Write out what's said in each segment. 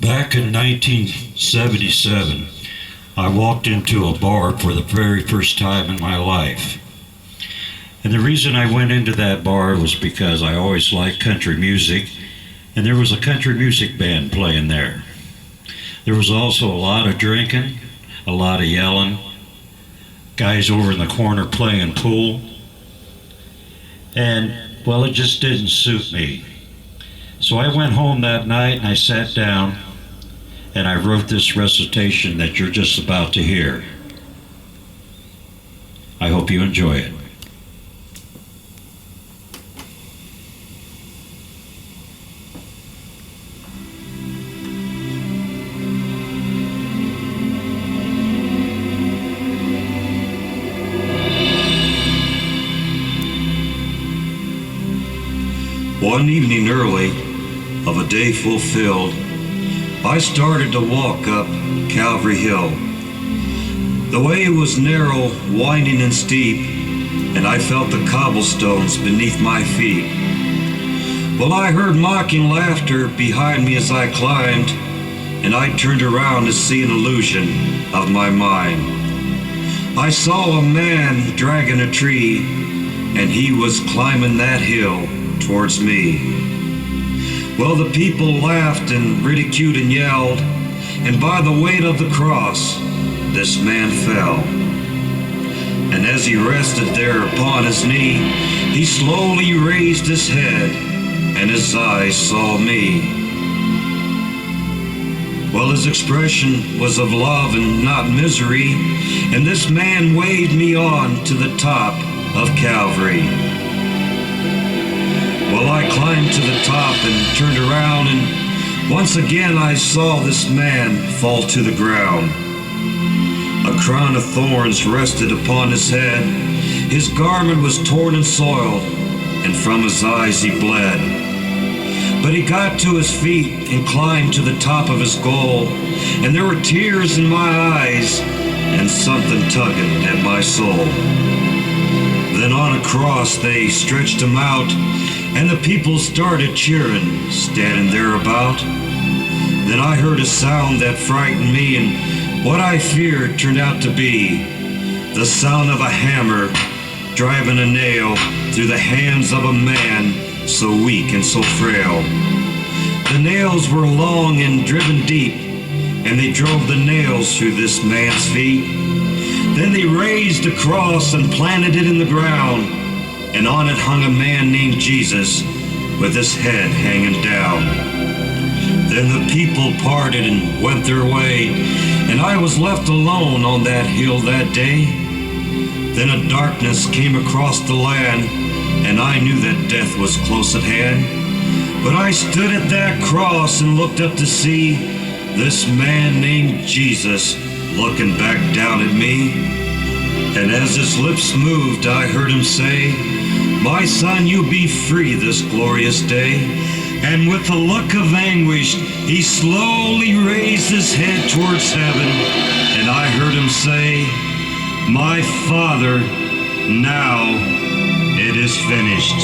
Back in 1977, I walked into a bar for the very first time in my life. And the reason I went into that bar was because I always liked country music, and there was a country music band playing there. There was also a lot of drinking, a lot of yelling, guys over in the corner playing pool. And, well, it just didn't suit me. So I went home that night and I sat down and I wrote this recitation that you're just about to hear. I hope you enjoy it. One evening early of a day fulfilled, I started to walk up Calvary Hill. The way was narrow, winding and steep, and I felt the cobblestones beneath my feet. Well, I heard mocking laughter behind me as I climbed, and I turned around to see an illusion of my mind. I saw a man dragging a tree, and he was climbing that hill towards me. Well, the people laughed and ridiculed and yelled, and by the weight of the cross, this man fell. And as he rested there upon his knee, he slowly raised his head, and his eyes saw me. Well, his expression was of love and not misery, and this man waved me on to the top of Calvary. Well, I climbed to the top and turned around, and once again I saw this man fall to the ground. A crown of thorns rested upon his head. His garment was torn and soiled, and from his eyes he bled. But he got to his feet and climbed to the top of his goal, and there were tears in my eyes and something tugging at my soul. Then on a cross they stretched him out, and the people started cheering, standing there about. Then I heard a sound that frightened me, and what I feared turned out to be the sound of a hammer driving a nail through the hands of a man so weak and so frail. The nails were long and driven deep, and they drove the nails through this man's feet. Then they raised a cross and planted it in the ground, and on it hung a man named Jesus with his head hanging down. Then the people parted and went their way, and I was left alone on that hill that day. Then a darkness came across the land, and I knew that death was close at hand. But I stood at that cross and looked up to see this man named Jesus looking back down at me. And as his lips moved, I heard him say, "My son, you be free this glorious day." And with a look of anguish, he slowly raised his head towards heaven, and I heard him say, "My Father, now it is finished."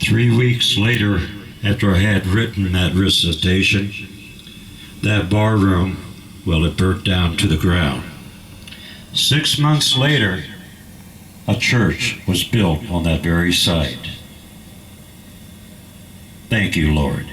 3 weeks later, after I had written that recitation, that bar room, well, it burnt down to the ground. 6 months later, a church was built on that very site. Thank you, Lord.